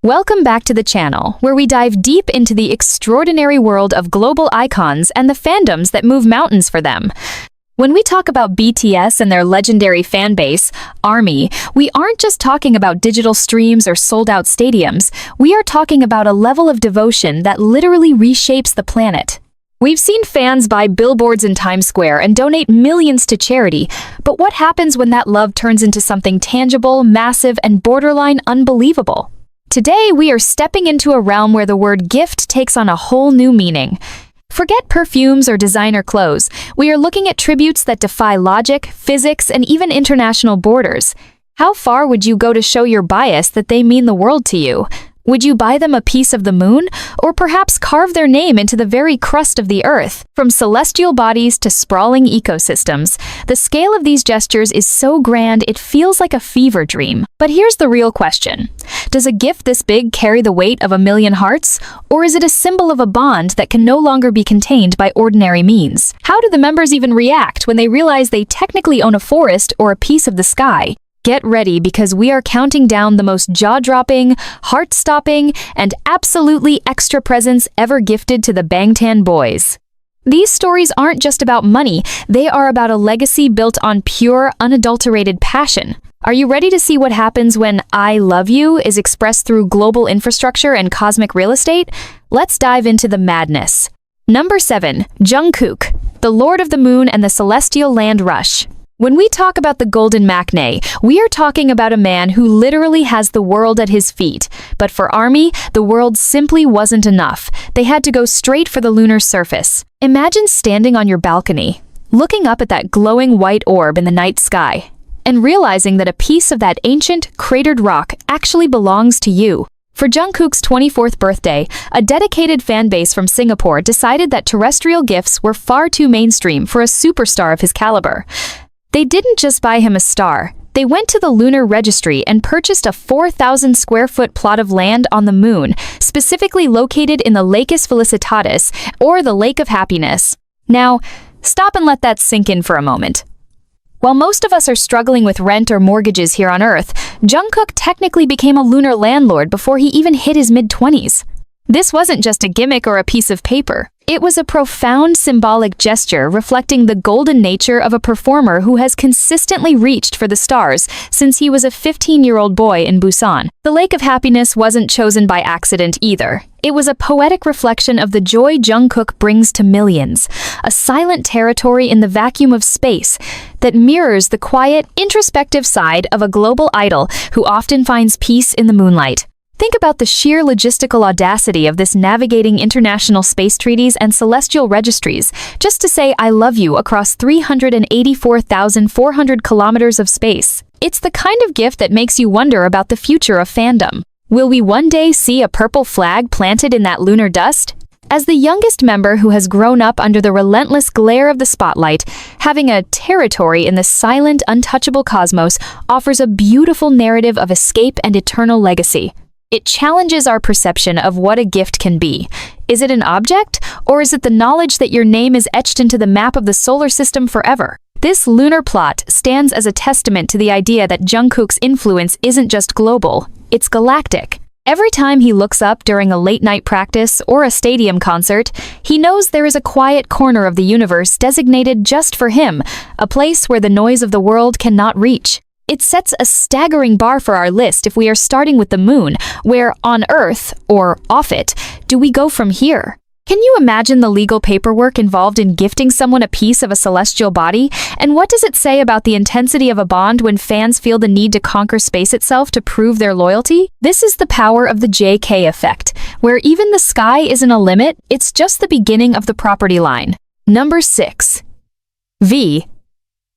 Welcome back to the channel, where we dive deep into the extraordinary world of global icons and the fandoms that move mountains for them. When we talk about BTS and their legendary fanbase, ARMY, we aren't just talking about digital streams or sold-out stadiums. We are talking about a level of devotion that literally reshapes the planet. We've seen fans buy billboards in Times Square and donate millions to charity, but what happens when that love turns into something tangible, massive, and borderline unbelievable? Today, we are stepping into a realm where the word gift takes on a whole new meaning. Forget perfumes or designer clothes. We are looking at tributes that defy logic, physics, and even international borders. How far would you go to show your bias that they mean the world to you? Would you buy them a piece of the moon, or perhaps carve their name into the very crust of the earth? From celestial bodies to sprawling ecosystems, the scale of these gestures is so grand it feels like a fever dream. But here's the real question. Does a gift this big carry the weight of a million hearts, or is it a symbol of a bond that can no longer be contained by ordinary means? How do the members even react when they realize they technically own a forest or a piece of the sky? Get ready, because we are counting down the most jaw-dropping, heart-stopping, and absolutely extra presents ever gifted to the Bangtan boys. These stories aren't just about money, they are about a legacy built on pure, unadulterated passion. Are you ready to see what happens when "I love you" is expressed through global infrastructure and cosmic real estate? Let's dive into the madness. Number 7. Jungkook, the Lord of the Moon and the Celestial Land Rush. When we talk about the Golden Maknae, we are talking about a man who literally has the world at his feet. But for ARMY, the world simply wasn't enough. They had to go straight for the lunar surface. Imagine standing on your balcony, looking up at that glowing white orb in the night sky, and realizing that a piece of that ancient, cratered rock actually belongs to you. For Jungkook's 24th birthday, a dedicated fan base from Singapore decided that terrestrial gifts were far too mainstream for a superstar of his caliber. They didn't just buy him a star. They went to the lunar registry and purchased a 4,000 square foot plot of land on the moon, specifically located in the Lacus Felicitatis, or the Lake of Happiness. Now, stop and let that sink in for a moment. While most of us are struggling with rent or mortgages here on Earth, Jungkook technically became a lunar landlord before he even hit his mid-20s. This wasn't just a gimmick or a piece of paper. It was a profound symbolic gesture reflecting the golden nature of a performer who has consistently reached for the stars since he was a 15-year-old boy in Busan. The Lake of Happiness wasn't chosen by accident either. It was a poetic reflection of the joy Jungkook brings to millions, a silent territory in the vacuum of space that mirrors the quiet, introspective side of a global idol who often finds peace in the moonlight. Think about the sheer logistical audacity of this, navigating international space treaties and celestial registries just to say "I love you" across 384,400 kilometers of space. It's the kind of gift that makes you wonder about the future of fandom. Will we one day see a purple flag planted in that lunar dust? As the youngest member who has grown up under the relentless glare of the spotlight, having a territory in the silent, untouchable cosmos offers a beautiful narrative of escape and eternal legacy. It challenges our perception of what a gift can be. Is it an object, or is it the knowledge that your name is etched into the map of the solar system forever? This lunar plot stands as a testament to the idea that Jungkook's influence isn't just global, it's galactic. Every time he looks up during a late-night practice or a stadium concert, he knows there is a quiet corner of the universe designated just for him, a place where the noise of the world cannot reach. It sets a staggering bar for our list if we are starting with the moon, where on Earth, or off it, do we go from here? Can you imagine the legal paperwork involved in gifting someone a piece of a celestial body? And what does it say about the intensity of a bond when fans feel the need to conquer space itself to prove their loyalty? This is the power of the JK effect, where even the sky isn't a limit, it's just the beginning of the property line. Number 6. V.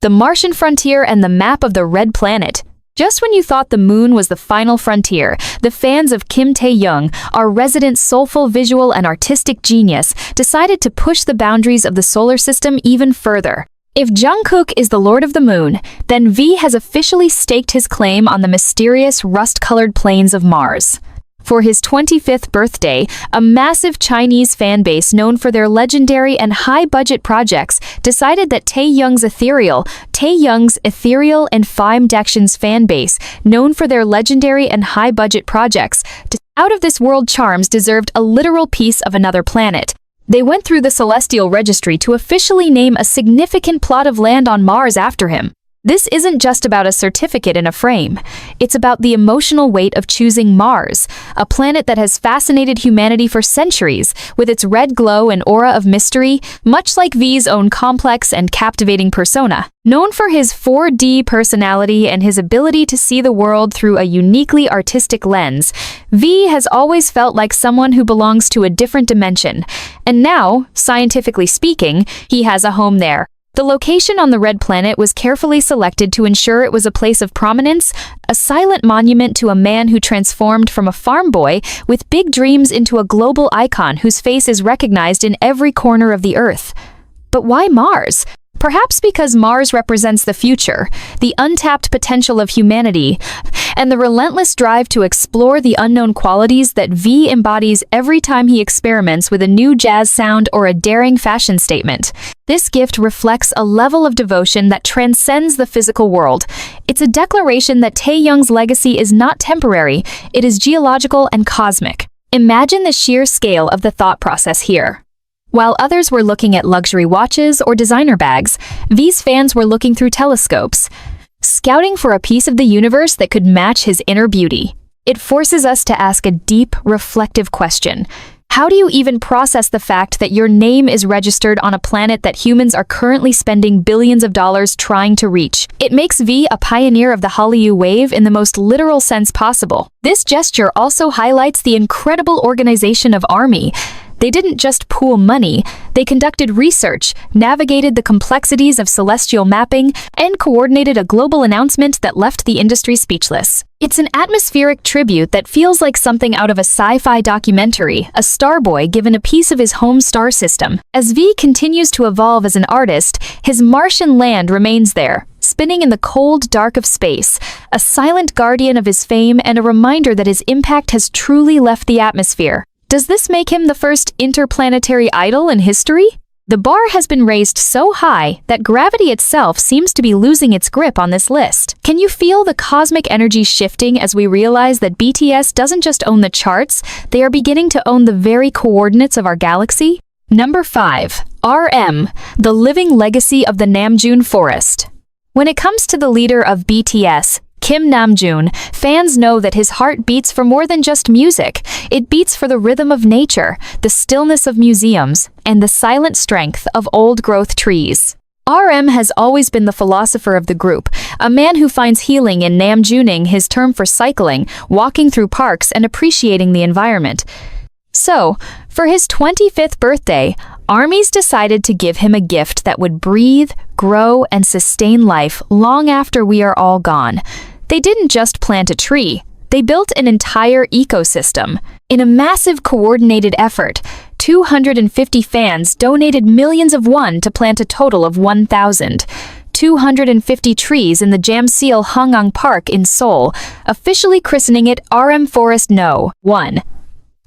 The Martian frontier and the map of the red planet. Just when you thought the moon was the final frontier, the fans of Kim Tae-young, our resident soulful visual and artistic genius, decided to push the boundaries of the solar system even further. If Jungkook is the Lord of the Moon, then V has officially staked his claim on the mysterious rust-colored plains of Mars. For his 25th birthday, a massive Chinese fan base known for their legendary and high-budget projects decided that Taehyung's ethereal and Fime fan base, known for their legendary and high-budget projects, out-of-this-world charms deserved a literal piece of another planet. They went through the celestial registry to officially name a significant plot of land on Mars after him. This isn't just about a certificate in a frame. It's about the emotional weight of choosing Mars, a planet that has fascinated humanity for centuries, with its red glow and aura of mystery, much like V's own complex and captivating persona. Known for his 4D personality and his ability to see the world through a uniquely artistic lens, V has always felt like someone who belongs to a different dimension. And now, scientifically speaking, he has a home there. The location on the red planet was carefully selected to ensure it was a place of prominence, a silent monument to a man who transformed from a farm boy with big dreams into a global icon whose face is recognized in every corner of the Earth. But why Mars? Perhaps because Mars represents the future, the untapped potential of humanity, and the relentless drive to explore the unknown qualities that V embodies every time he experiments with a new jazz sound or a daring fashion statement. This gift reflects a level of devotion that transcends the physical world. It's a declaration that Taehyung's legacy is not temporary, it is geological and cosmic. Imagine the sheer scale of the thought process here. While others were looking at luxury watches or designer bags, V's fans were looking through telescopes, scouting for a piece of the universe that could match his inner beauty. It forces us to ask a deep, reflective question. How do you even process the fact that your name is registered on a planet that humans are currently spending billions of dollars trying to reach? It makes V a pioneer of the Hallyu wave in the most literal sense possible. This gesture also highlights the incredible organization of ARMY. They didn't just pool money, they conducted research, navigated the complexities of celestial mapping, and coordinated a global announcement that left the industry speechless. It's an atmospheric tribute that feels like something out of a sci-fi documentary, a starboy given a piece of his home star system. As V continues to evolve as an artist, his Martian land remains there, spinning in the cold dark of space, a silent guardian of his fame and a reminder that his impact has truly left the atmosphere. Does this make him the first interplanetary idol in history? The bar has been raised so high that gravity itself seems to be losing its grip on this list. Can you feel the cosmic energy shifting as we realize that BTS doesn't just own the charts, they are beginning to own the very coordinates of our galaxy? Number 5. RM, the living legacy of the Namjoon Forest. When it comes to the leader of BTS, Kim Namjoon, fans know that his heart beats for more than just music. It beats for the rhythm of nature, the stillness of museums, and the silent strength of old-growth trees. RM has always been the philosopher of the group, a man who finds healing in Namjooning, his term for cycling, walking through parks, and appreciating the environment. So, for his 25th birthday, ARMYs decided to give him a gift that would breathe, grow, and sustain life long after we are all gone. They didn't just plant a tree, they built an entire ecosystem. In a massive coordinated effort, 250 fans donated millions of won to plant a total of 1,250 trees in the Jamsil Hungang Park in Seoul, officially christening it RM Forest No. 1.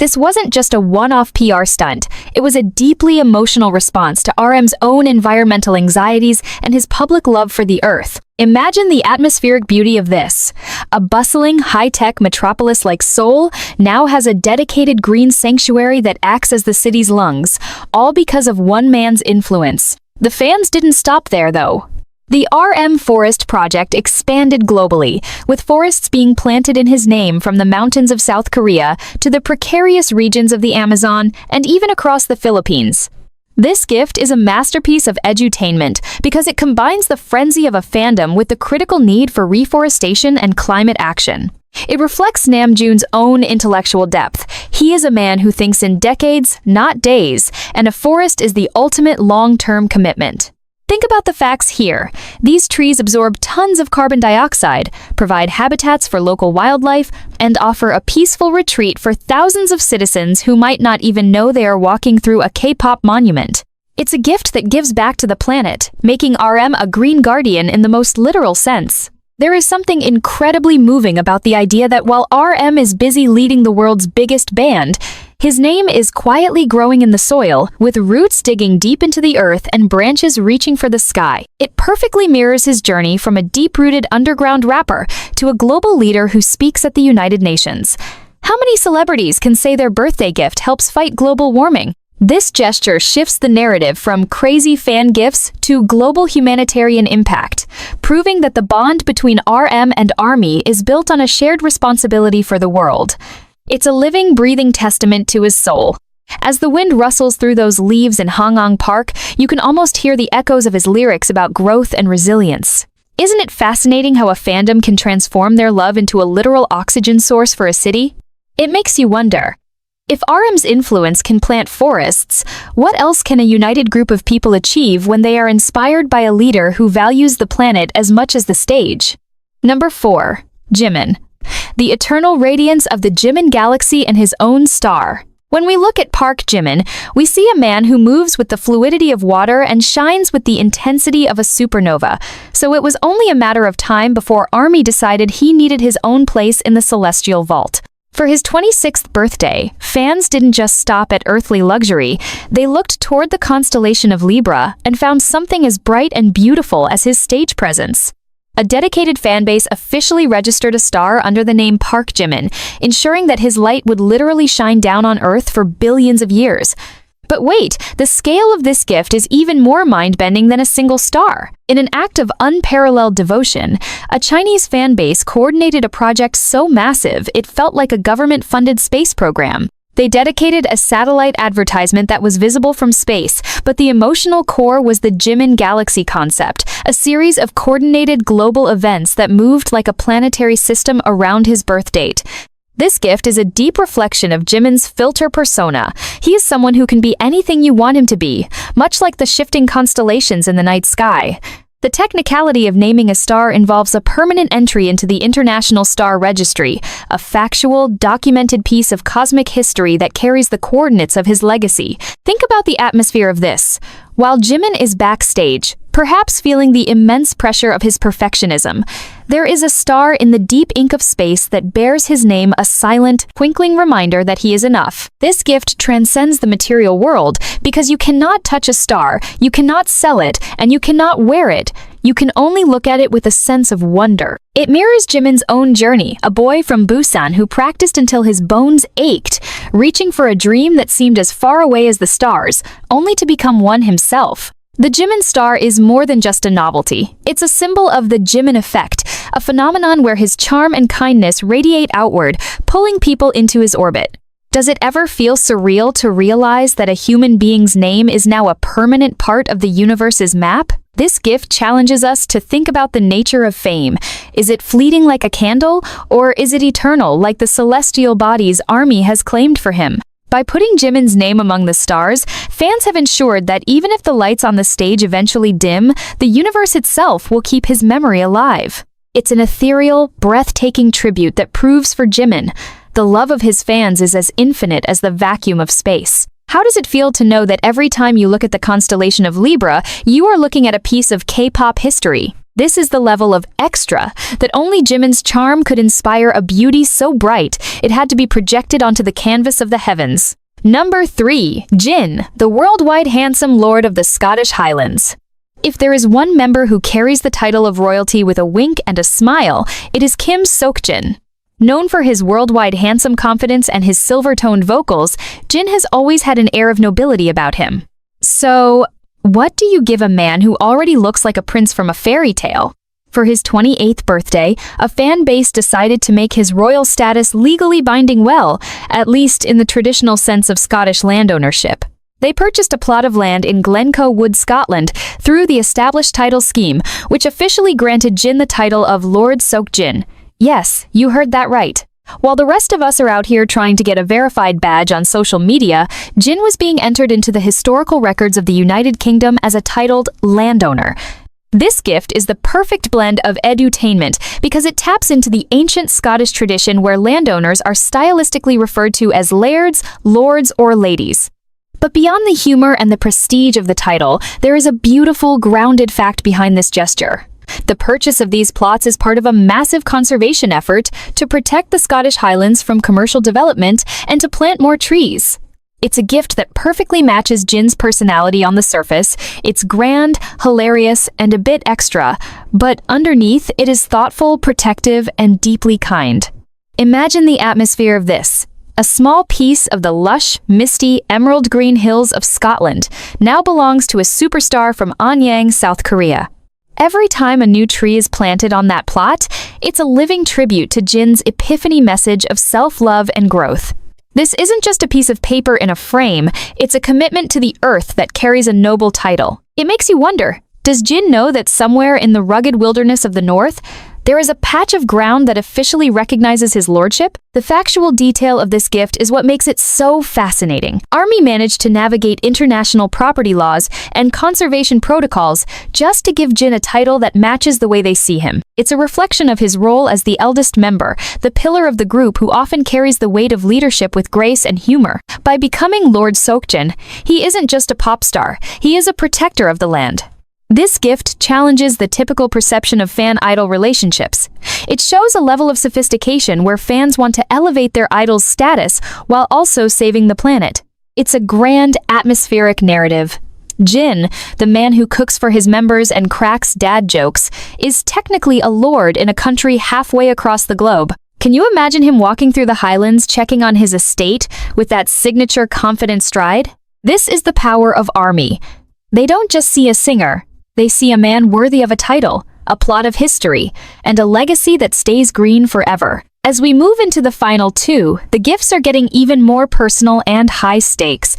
This wasn't just a one-off PR stunt, it was a deeply emotional response to RM's own environmental anxieties and his public love for the Earth. Imagine the atmospheric beauty of this. A bustling, high-tech metropolis like Seoul now has a dedicated green sanctuary that acts as the city's lungs, all because of one man's influence. The fans didn't stop there, though. The RM Forest project expanded globally, with forests being planted in his name from the mountains of South Korea to the precarious regions of the Amazon and even across the Philippines. This gift is a masterpiece of edutainment because it combines the frenzy of a fandom with the critical need for reforestation and climate action. It reflects Namjoon's own intellectual depth. He is a man who thinks in decades, not days, and a forest is the ultimate long-term commitment. Think about the facts here. These trees absorb tons of carbon dioxide, provide habitats for local wildlife, and offer a peaceful retreat for thousands of citizens who might not even know they are walking through a K-pop monument. It's a gift that gives back to the planet, making RM a green guardian in the most literal sense. There is something incredibly moving about the idea that while RM is busy leading the world's biggest band, his name is quietly growing in the soil, with roots digging deep into the earth and branches reaching for the sky. It perfectly mirrors his journey from a deep-rooted underground rapper to a global leader who speaks at the United Nations. How many celebrities can say their birthday gift helps fight global warming? This gesture shifts the narrative from crazy fan gifts to global humanitarian impact, proving that the bond between RM and ARMY is built on a shared responsibility for the world. It's a living, breathing testament to his soul. As the wind rustles through those leaves in Hong'ong Park, you can almost hear the echoes of his lyrics about growth and resilience. Isn't it fascinating how a fandom can transform their love into a literal oxygen source for a city? It makes you wonder, if RM's influence can plant forests, what else can a united group of people achieve when they are inspired by a leader who values the planet as much as the stage? Number 4. Jimin. The eternal radiance of the Jimin galaxy and his own star. When we look at Park Jimin, we see a man who moves with the fluidity of water and shines with the intensity of a supernova, so it was only a matter of time before ARMY decided he needed his own place in the celestial vault. For his 26th birthday, fans didn't just stop at earthly luxury, they looked toward the constellation of Libra and found something as bright and beautiful as his stage presence. A dedicated fanbase officially registered a star under the name Park Jimin, ensuring that his light would literally shine down on Earth for billions of years. But wait, the scale of this gift is even more mind-bending than a single star. In an act of unparalleled devotion, a Chinese fanbase coordinated a project so massive it felt like a government-funded space program. They dedicated a satellite advertisement that was visible from space, but the emotional core was the Jimin Galaxy concept, a series of coordinated global events that moved like a planetary system around his birth date. This gift is a deep reflection of Jimin's filter persona. He is someone who can be anything you want him to be, much like the shifting constellations in the night sky. The technicality of naming a star involves a permanent entry into the International Star Registry, a factual, documented piece of cosmic history that carries the coordinates of his legacy. Think about the atmosphere of this. While Jimin is backstage, perhaps feeling the immense pressure of his perfectionism, there is a star in the deep ink of space that bears his name, a silent, twinkling reminder that he is enough. This gift transcends the material world because you cannot touch a star, you cannot sell it, and you cannot wear it. You can only look at it with a sense of wonder. It mirrors Jimin's own journey, a boy from Busan who practiced until his bones ached, reaching for a dream that seemed as far away as the stars, only to become one himself. The Jimin star is more than just a novelty. It's a symbol of the Jimin effect, a phenomenon where his charm and kindness radiate outward, pulling people into his orbit. Does it ever feel surreal to realize that a human being's name is now a permanent part of the universe's map? This gift challenges us to think about the nature of fame. Is it fleeting like a candle, or is it eternal like the celestial bodies ARMY has claimed for him? By putting Jimin's name among the stars, fans have ensured that even if the lights on the stage eventually dim, the universe itself will keep his memory alive. It's an ethereal, breathtaking tribute that proves for Jimin, the love of his fans is as infinite as the vacuum of space. How does it feel to know that every time you look at the constellation of Libra, you are looking at a piece of K-pop history? This is the level of extra that only Jimin's charm could inspire, a beauty so bright it had to be projected onto the canvas of the heavens. Number 3. Jin, the worldwide handsome lord of the Scottish Highlands. If there is one member who carries the title of royalty with a wink and a smile, it is Kim Seokjin. Known for his worldwide handsome confidence and his silver-toned vocals, Jin has always had an air of nobility about him. So, what do you give a man who already looks like a prince from a fairy tale? For his 28th birthday, a fan base decided to make his royal status legally binding, well, at least in the traditional sense of Scottish land ownership. They purchased a plot of land in Glencoe Wood, Scotland, through the established title scheme, which officially granted Jin the title of Lord Seokjin. Yes, you heard that right. While the rest of us are out here trying to get a verified badge on social media, Jin was being entered into the historical records of the United Kingdom as a titled landowner. This gift is the perfect blend of edutainment because it taps into the ancient Scottish tradition where landowners are stylistically referred to as lairds, lords, or ladies. But beyond the humor and the prestige of the title, there is a beautiful, grounded fact behind this gesture. The purchase of these plots is part of a massive conservation effort to protect the Scottish Highlands from commercial development and to plant more trees. It's a gift that perfectly matches Jin's personality on the surface. It's grand, hilarious, and a bit extra, but underneath it is thoughtful, protective, and deeply kind. Imagine the atmosphere of this. A small piece of the lush, misty, emerald green hills of Scotland now belongs to a superstar from Anyang, South Korea. Every time a new tree is planted on that plot, it's a living tribute to Jin's epiphany message of self-love and growth. This isn't just a piece of paper in a frame, it's a commitment to the earth that carries a noble title. It makes you wonder, does Jin know that somewhere in the rugged wilderness of the north, there is a patch of ground that officially recognizes his lordship? The factual detail of this gift is what makes it so fascinating. Army managed to navigate international property laws and conservation protocols just to give Jin a title that matches the way they see him. It's a reflection of his role as the eldest member, the pillar of the group who often carries the weight of leadership with grace and humor. By becoming Lord Seokjin, he isn't just a pop star, he is a protector of the land. This gift challenges the typical perception of fan-idol relationships. It shows a level of sophistication where fans want to elevate their idol's status while also saving the planet. It's a grand, atmospheric narrative. Jin, the man who cooks for his members and cracks dad jokes, is technically a lord in a country halfway across the globe. Can you imagine him walking through the Highlands checking on his estate with that signature confident stride? This is the power of ARMY. They don't just see a singer. They see a man worthy of a title, a plot of history, and a legacy that stays green forever. As we move into the final two, the gifts are getting even more personal and high stakes.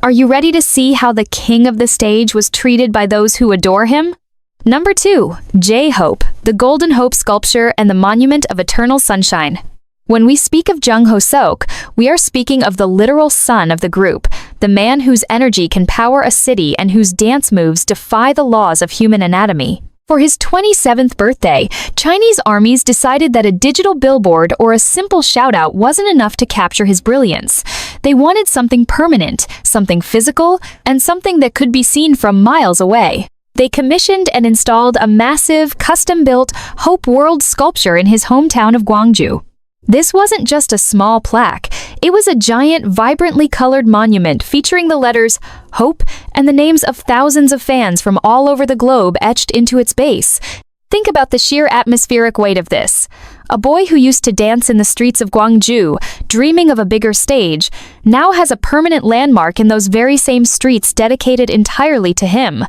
Are you ready to see how the king of the stage was treated by those who adore him? Number 2, J-Hope, the Golden Hope sculpture and the Monument of Eternal Sunshine. When we speak of Jung Ho-seok, we are speaking of the literal sun of the group, the man whose energy can power a city and whose dance moves defy the laws of human anatomy. For his 27th birthday, Chinese armies decided that a digital billboard or a simple shout-out wasn't enough to capture his brilliance. They wanted something permanent, something physical, and something that could be seen from miles away. They commissioned and installed a massive, custom-built Hope World sculpture in his hometown of Gwangju. This wasn't just a small plaque, it was a giant, vibrantly colored monument featuring the letters Hope and the names of thousands of fans from all over the globe etched into its base. Think about the sheer atmospheric weight of this. A boy who used to dance in the streets of Gwangju, dreaming of a bigger stage, now has a permanent landmark in those very same streets dedicated entirely to him.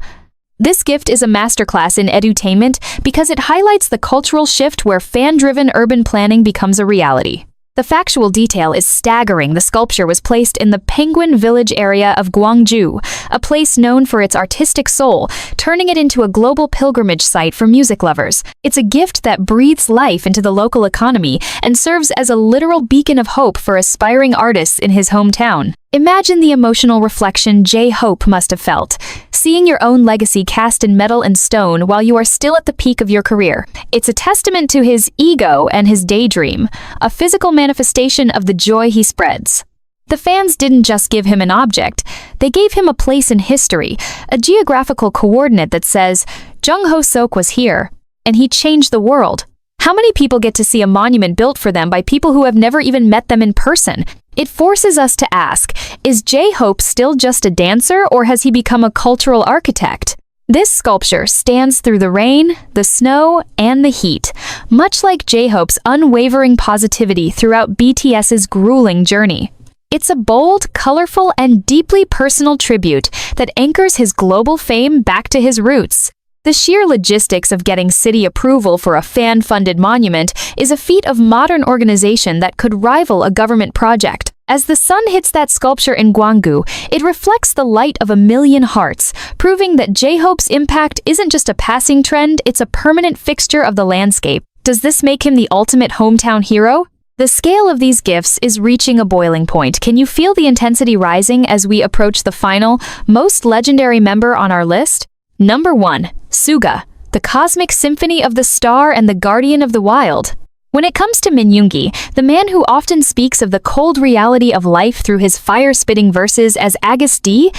This gift is a masterclass in edutainment because it highlights the cultural shift where fan-driven urban planning becomes a reality. The factual detail is staggering. The sculpture was placed in the Penguin Village area of Gwangju, a place known for its artistic soul, turning it into a global pilgrimage site for music lovers. It's a gift that breathes life into the local economy and serves as a literal beacon of hope for aspiring artists in his hometown. Imagine the emotional reflection J-Hope must have felt, seeing your own legacy cast in metal and stone while you are still at the peak of your career. It's a testament to his ego and his daydream, a physical manifestation of the joy he spreads. The fans didn't just give him an object, they gave him a place in history, a geographical coordinate that says, Jung Ho-seok was here, and he changed the world. How many people get to see a monument built for them by people who have never even met them in person? It forces us to ask, is J-Hope still just a dancer or has he become a cultural architect? This sculpture stands through the rain, the snow, and the heat, much like J-Hope's unwavering positivity throughout BTS's grueling journey. It's a bold, colorful, and deeply personal tribute that anchors his global fame back to his roots. The sheer logistics of getting city approval for a fan-funded monument is a feat of modern organization that could rival a government project. As the sun hits that sculpture in Gwangju, it reflects the light of a million hearts, proving that J-Hope's impact isn't just a passing trend, it's a permanent fixture of the landscape. Does this make him the ultimate hometown hero? The scale of these gifts is reaching a boiling point. Can you feel the intensity rising as we approach the final, most legendary member on our list? Number 1. Suga, the cosmic symphony of the star and the guardian of the wild. When it comes to Min Yoongi, the man who often speaks of the cold reality of life through his fire-spitting verses as Agus D,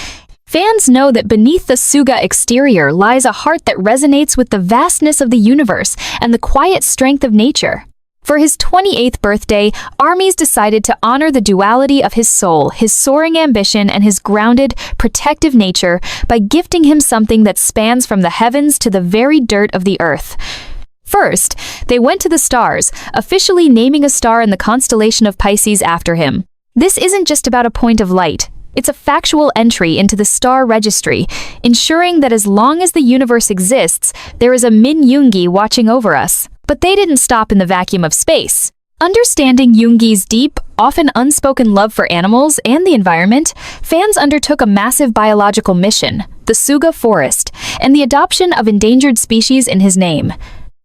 Fans know that beneath the Suga exterior lies a heart that resonates with the vastness of the universe and the quiet strength of nature. For his 28th birthday, ARMYs decided to honor the duality of his soul, his soaring ambition, and his grounded, protective nature by gifting him something that spans from the heavens to the very dirt of the earth. First, they went to the stars, officially naming a star in the constellation of Pisces after him. This isn't just about a point of light. It's a factual entry into the star registry, ensuring that as long as the universe exists, there is a Min Yoongi watching over us. But they didn't stop in the vacuum of space. Understanding Yoongi's deep, often unspoken love for animals and the environment, fans undertook a massive biological mission, the Suga Forest, and the adoption of endangered species in his name.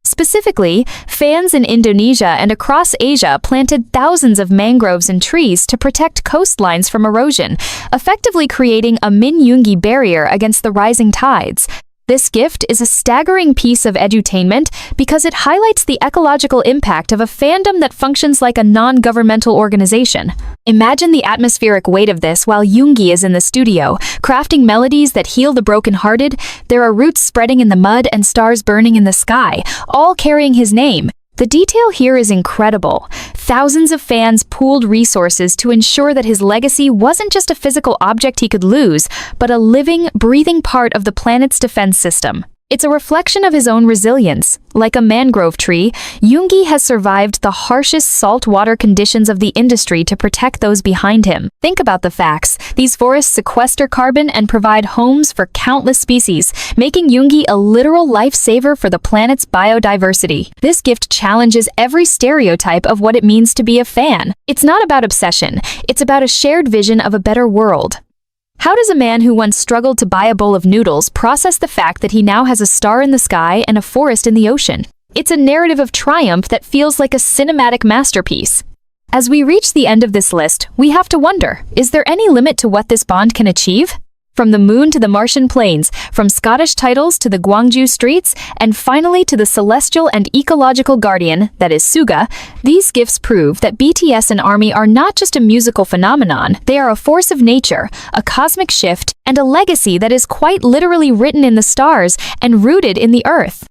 Specifically, fans in Indonesia and across Asia planted thousands of mangroves and trees to protect coastlines from erosion, effectively creating a Min Yoongi barrier against the rising tides. This gift is a staggering piece of edutainment because it highlights the ecological impact of a fandom that functions like a non-governmental organization. Imagine the atmospheric weight of this while Yoongi is in the studio, crafting melodies that heal the brokenhearted. There are roots spreading in the mud and stars burning in the sky, all carrying his name. The detail here is incredible. Thousands of fans pooled resources to ensure that his legacy wasn't just a physical object he could lose, but a living, breathing part of the planet's defense system. It's a reflection of his own resilience. Like a mangrove tree, Yoongi has survived the harshest saltwater conditions of the industry to protect those behind him. Think about the facts. These forests sequester carbon and provide homes for countless species, making Yoongi a literal lifesaver for the planet's biodiversity. This gift challenges every stereotype of what it means to be a fan. It's not about obsession. It's about a shared vision of a better world. How does a man who once struggled to buy a bowl of noodles process the fact that he now has a star in the sky and a forest in the ocean? It's a narrative of triumph that feels like a cinematic masterpiece. As we reach the end of this list, we have to wonder, is there any limit to what this bond can achieve? From the moon to the Martian plains, from Scottish titles to the Gwangju streets, and finally to the celestial and ecological guardian, that is Suga, these gifts prove that BTS and ARMY are not just a musical phenomenon, they are a force of nature, a cosmic shift, and a legacy that is quite literally written in the stars and rooted in the earth.